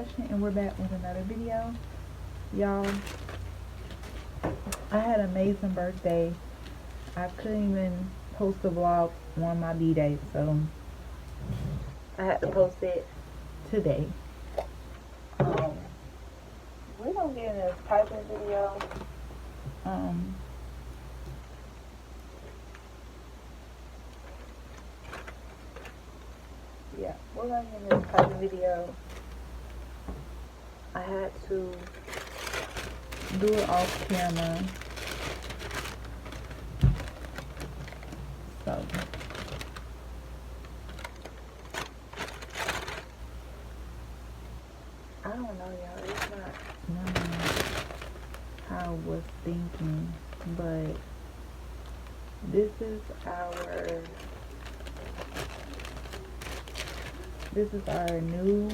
Fashion, and we're back with another video. Y'all, I had an amazing birthday. I couldn't even post a vlog on my B-day, so I had to post it today. We're gonna get in this piping video. Yeah, we're gonna get in this piping video. I had to do it off camera, so I don't know, y'all. It's not how I was thinking, but this is our new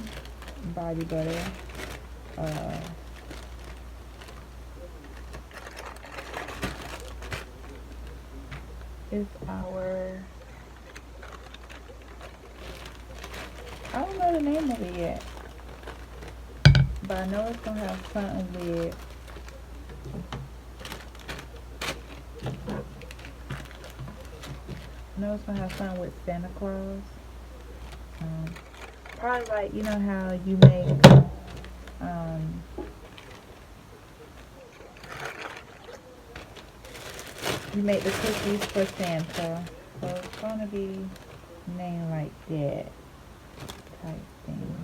body butter. It's our, I don't know the name of it yet, but I know it's gonna have something with Santa Claus. Probably like, you know how you make the cookies for Santa, so it's gonna be named like that type thing.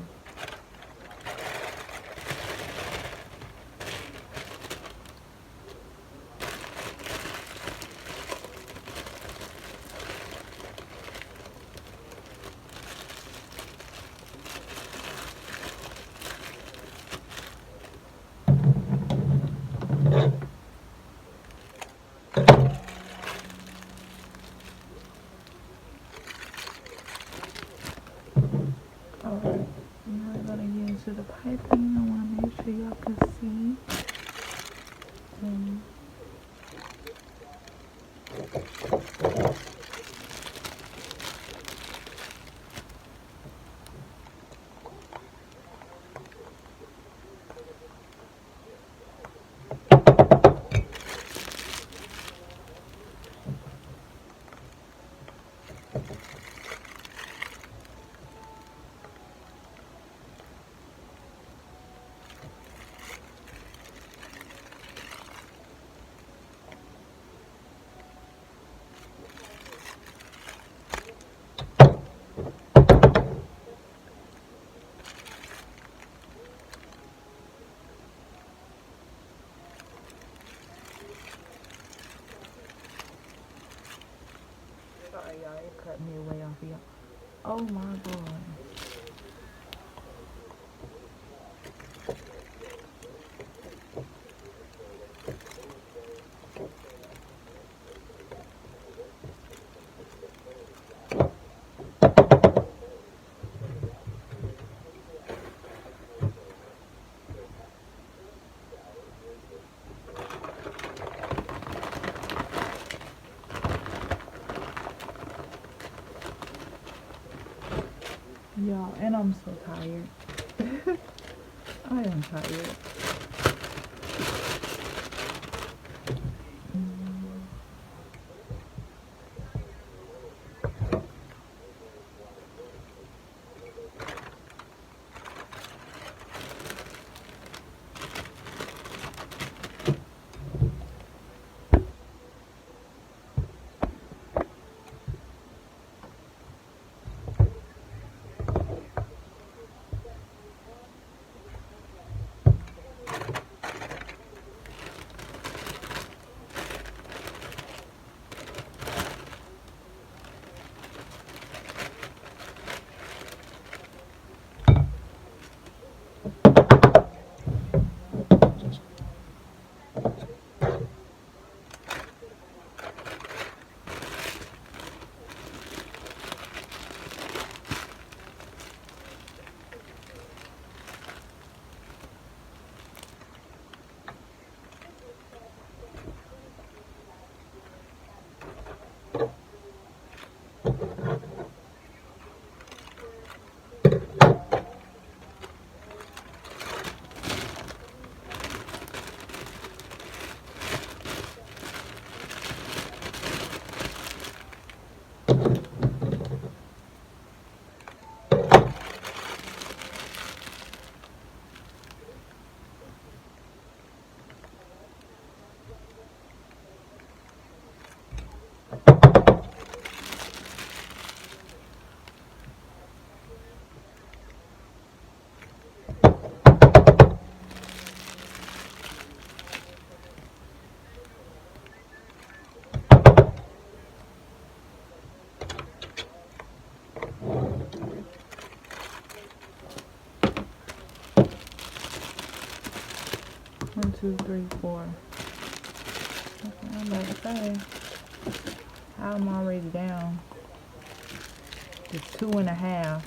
Alright, now we're gonna get into the piping. I wanna make sure y'all can see. Sorry, y'all, it cut me away off here. Oh my god. Y'all, and I'm so tired. I am tired. 2, 3, 4. Okay, I'm about to say, I'm already down. It's 2.5.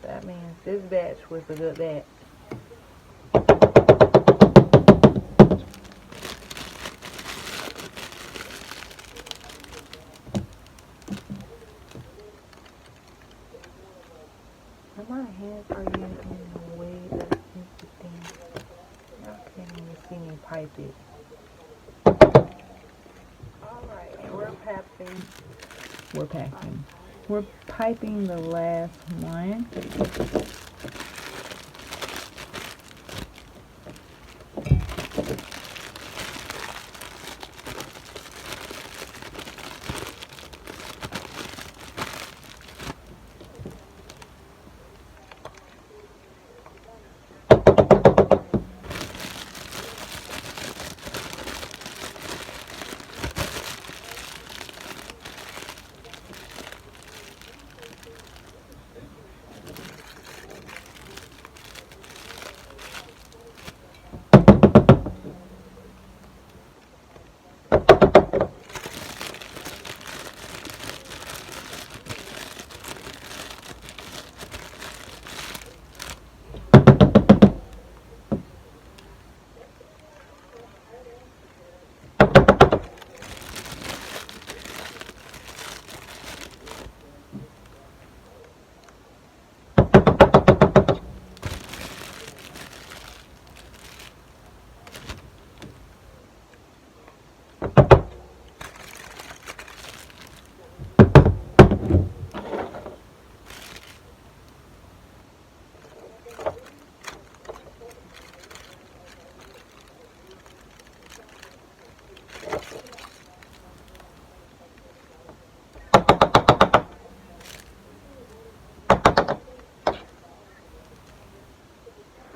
That means this batch was a good batch. My hands are getting in the way. That's interesting. Y'all can't even see me pipe it. Alright, and we're packing. We're piping the last one.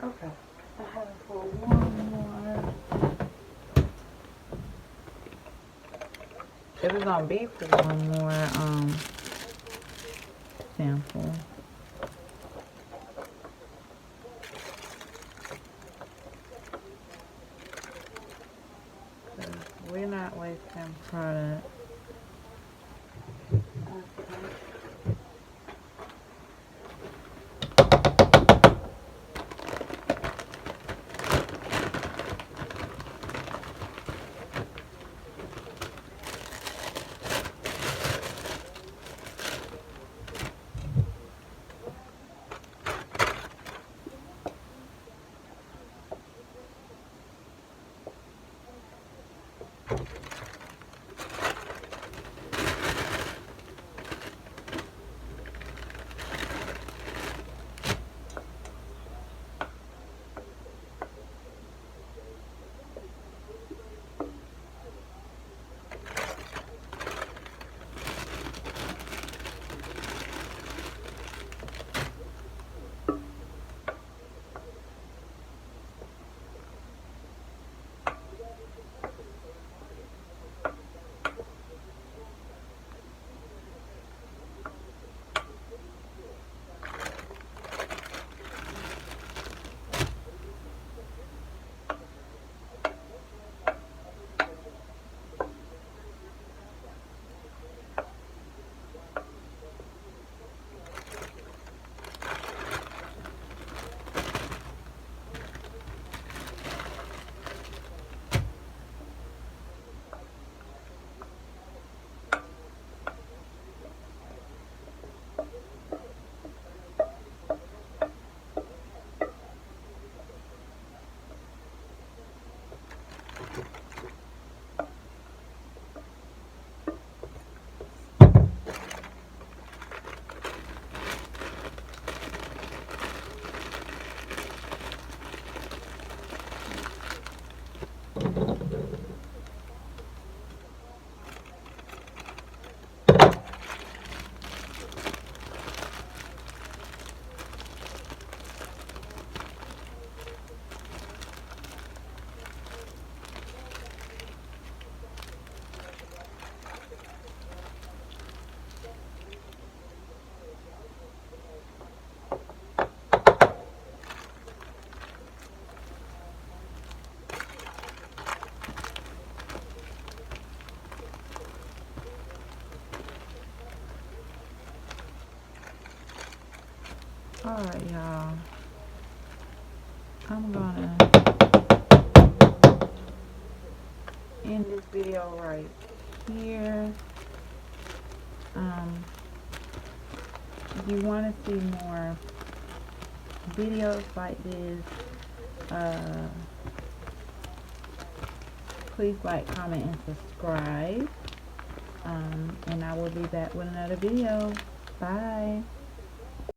Okay. I have it for one more. If it's gonna be for one more sample. We're not wasting product. Alright, y'all. I'm gonna end this video right here. If you want to see more videos like this, please like, comment, and subscribe. And I will be back with another video. Bye.